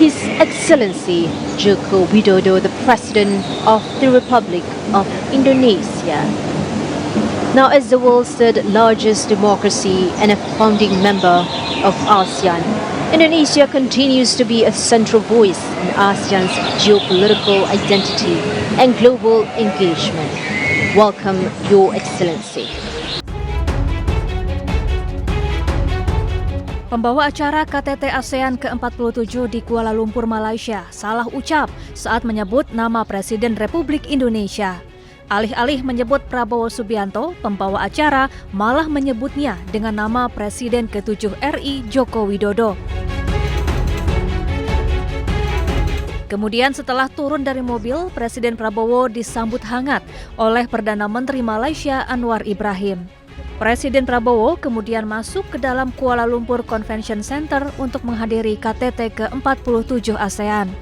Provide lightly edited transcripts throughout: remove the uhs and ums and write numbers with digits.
His Excellency Joko Widodo, the President of the Republic of Indonesia. Now, as the world's third largest democracy and a founding member of ASEAN, Indonesia continues to be a central voice in ASEAN's geopolitical identity and global engagement. Welcome, Your Excellency. Pembawa acara KTT ASEAN ke-47 di Kuala Lumpur, Malaysia, salah ucap saat menyebut nama Presiden Republik Indonesia. Alih-alih menyebut Prabowo Subianto, pembawa acara malah menyebutnya dengan nama Presiden ke-7 RI Joko Widodo. Kemudian setelah turun dari mobil, Presiden Prabowo disambut hangat oleh Perdana Menteri Malaysia Anwar Ibrahim. Presiden Prabowo kemudian masuk ke dalam Kuala Lumpur Convention Center untuk menghadiri KTT ke-47 ASEAN.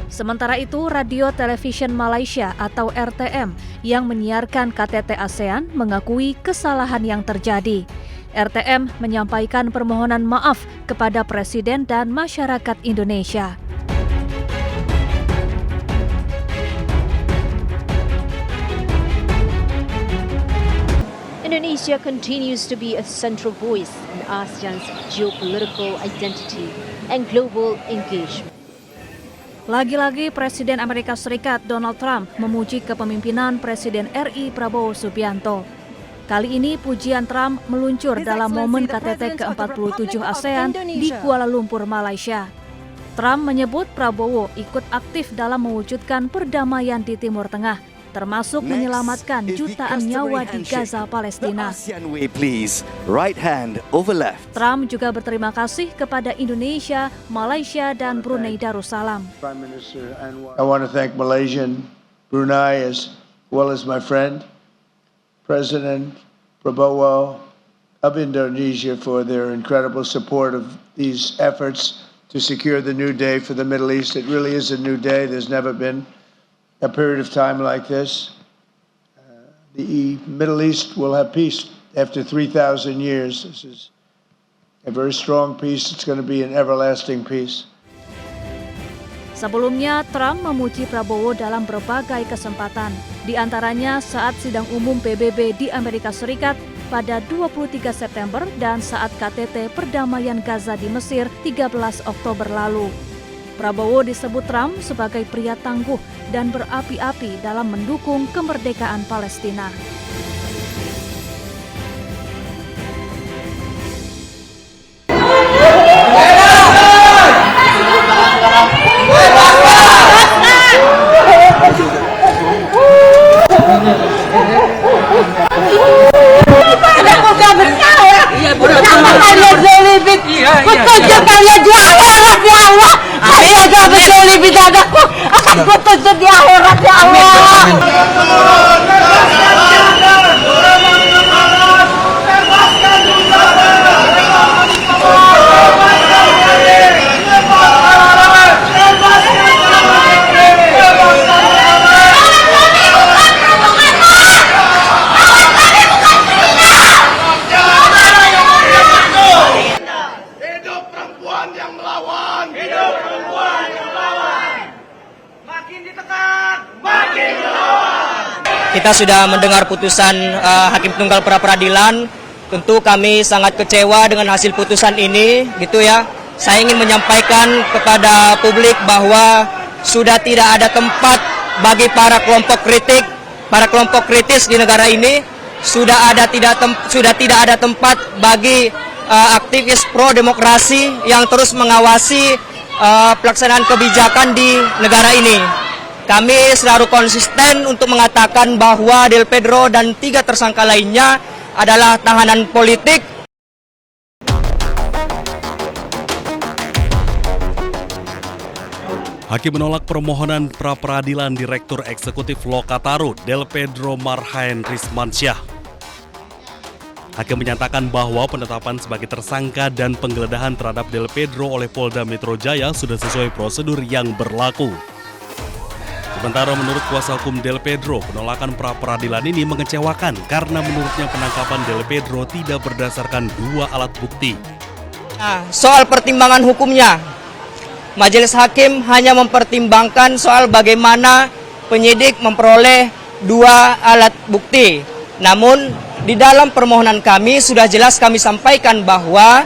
Sementara itu, Radio Television Malaysia atau RTM yang menyiarkan KTT ASEAN mengakui kesalahan yang terjadi. RTM menyampaikan permohonan maaf kepada Presiden dan masyarakat Indonesia. Indonesia continues to be a central voice in ASEAN's geopolitical identity and global engagement. Lagi-lagi Presiden Amerika Serikat Donald Trump memuji kepemimpinan Presiden RI Prabowo Subianto. Kali ini pujian Trump meluncur dalam momen KTT ke-47 ASEAN di Kuala Lumpur, Malaysia. Trump menyebut Prabowo ikut aktif dalam mewujudkan perdamaian di Timur Tengah, termasuk menyelamatkan jutaan nyawa di Gaza, Palestina. Trump juga berterima kasih kepada Indonesia, Malaysia, dan Brunei Darussalam. I want to thank Malaysia and Brunei as well as my friend, President Prabowo of Indonesia, for their incredible support of these efforts to secure the new day for the Middle East. It really is a new day. There's never been a period of time like this. The Middle East will have peace after 3,000 years. This is a very strong peace. It's going to be an everlasting peace. Sebelumnya, Trump memuji Prabowo dalam berbagai kesempatan, di antaranya saat sidang umum PBB di Amerika Serikat pada 23 September dan saat KTT Perdamaian Gaza di Mesir 13 Oktober lalu. Prabowo disebut Trump sebagai pria tangguh dan berapi-api dalam mendukung kemerdekaan Palestina. Kutujuk kalian di akhirat ya Allah. Saya gak berjoli bidadaku. Akan kutujuk di akhirat ya Allah. Kita sudah mendengar putusan Hakim Tunggal Pra-Peradilan. Tentu kami sangat kecewa dengan hasil putusan ini, gitu ya. Saya ingin menyampaikan kepada publik bahwa sudah tidak ada tempat bagi para kelompok kritis di negara ini. Sudah tidak ada tempat bagi aktivis pro demokrasi yang terus mengawasi pelaksanaan kebijakan di negara ini. Kami selalu konsisten untuk mengatakan bahwa Del Pedro dan 3 tersangka lainnya adalah tahanan politik. Hakim menolak permohonan pra-peradilan Direktur Eksekutif Lokataru, Del Pedro Marhaen Rismansyah. Hakim menyatakan bahwa penetapan sebagai tersangka dan penggeledahan terhadap Del Pedro oleh Polda Metro Jaya sudah sesuai prosedur yang berlaku. Sementara menurut kuasa hukum Del Pedro, penolakan pra-peradilan ini mengecewakan karena menurutnya penangkapan Del Pedro tidak berdasarkan dua alat bukti. Nah, soal pertimbangan hukumnya, Majelis Hakim hanya mempertimbangkan soal bagaimana penyidik memperoleh dua alat bukti. Namun di dalam permohonan kami sudah jelas kami sampaikan bahwa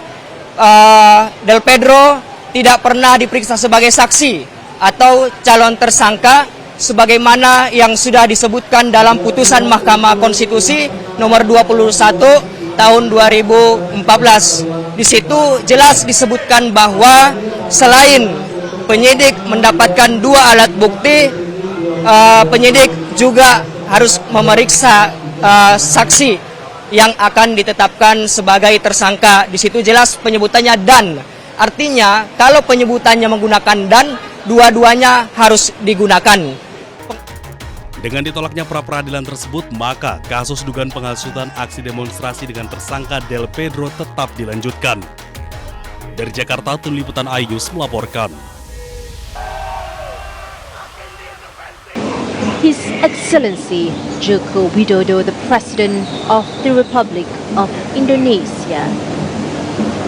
Del Pedro tidak pernah diperiksa sebagai saksi atau calon tersangka sebagaimana yang sudah disebutkan dalam putusan Mahkamah Konstitusi nomor 21 tahun 2014. Di situ jelas disebutkan bahwa selain penyidik mendapatkan dua alat bukti, penyidik juga harus memeriksa saksi yang akan ditetapkan sebagai tersangka. Di situ jelas penyebutannya dan. Artinya kalau penyebutannya menggunakan dan, dua-duanya harus digunakan. Dengan ditolaknya pra-peradilan tersebut, maka kasus dugaan penghasutan aksi demonstrasi dengan tersangka Del Pedro tetap dilanjutkan. Dari Jakarta, Tim Liputan iNews melaporkan. His Excellency Joko Widodo, the President of the Republic of Indonesia.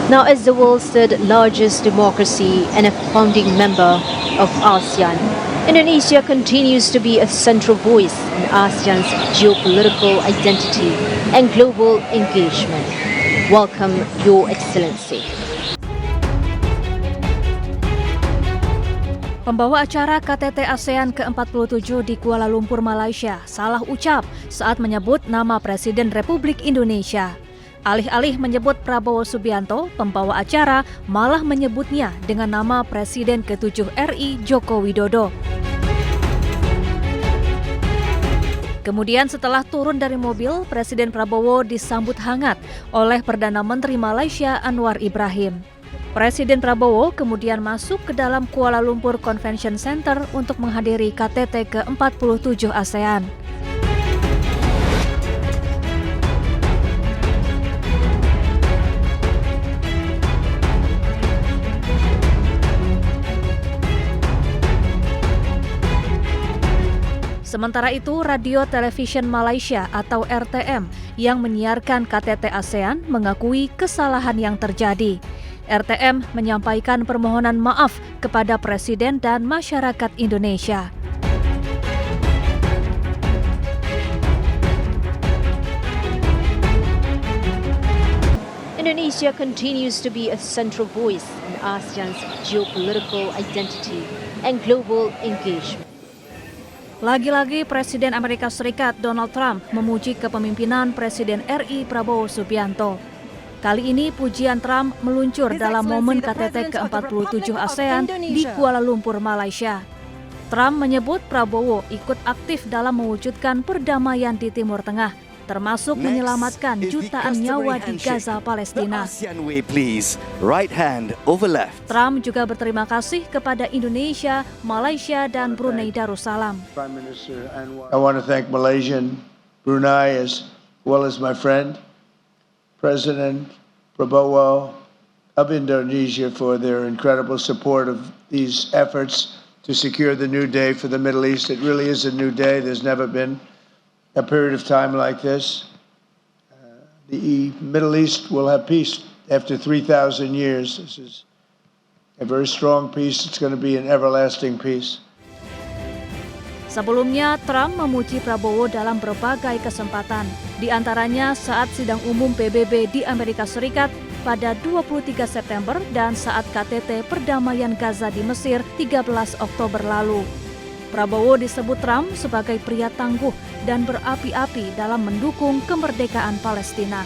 Now, as the world's third largest democracy and a founding member of ASEAN, Indonesia continues to be a central voice in ASEAN's geopolitical identity and global engagement. Welcome, Your Excellency. Pembawa acara KTT ASEAN ke-47 di Kuala Lumpur, Malaysia, salah ucap saat menyebut nama Presiden Republik Indonesia. Alih-alih menyebut Prabowo Subianto, pembawa acara malah menyebutnya dengan nama Presiden ke-7 RI Joko Widodo. Kemudian setelah turun dari mobil, Presiden Prabowo disambut hangat oleh Perdana Menteri Malaysia Anwar Ibrahim. Presiden Prabowo kemudian masuk ke dalam Kuala Lumpur Convention Center untuk menghadiri KTT ke-47 ASEAN. Sementara itu, Radio Television Malaysia atau RTM yang menyiarkan KTT ASEAN mengakui kesalahan yang terjadi. RTM menyampaikan permohonan maaf kepada Presiden dan masyarakat Indonesia. Indonesia continues to be a central voice in ASEAN's geopolitical identity and global engagement. Lagi-lagi Presiden Amerika Serikat Donald Trump memuji kepemimpinan Presiden RI Prabowo Subianto. Kali ini pujian Trump meluncur dalam momen KTT ke-47 ASEAN di Kuala Lumpur, Malaysia. Trump menyebut Prabowo ikut aktif dalam mewujudkan perdamaian di Timur Tengah, termasuk menyelamatkan jutaan nyawa di Gaza, Palestina. Trump juga berterima kasih kepada Indonesia, Malaysia, dan Brunei Darussalam. I want to thank Malaysia, Brunei, as well as my friend, President Prabowo of Indonesia, for their incredible support of these efforts to secure the new day for the Middle East. It really is a new day. There's never been a period of time like this. The Middle East will have peace after 3,000 years. This is a very strong peace. It's going to be an everlasting peace. Sebelumnya, Trump memuji Prabowo dalam berbagai kesempatan, di antaranya saat sidang umum PBB di Amerika Serikat pada 23 September dan saat KTT Perdamaian Gaza di Mesir 13 Oktober lalu. Prabowo disebut Trump sebagai pria tangguh dan berapi-api dalam mendukung kemerdekaan Palestina.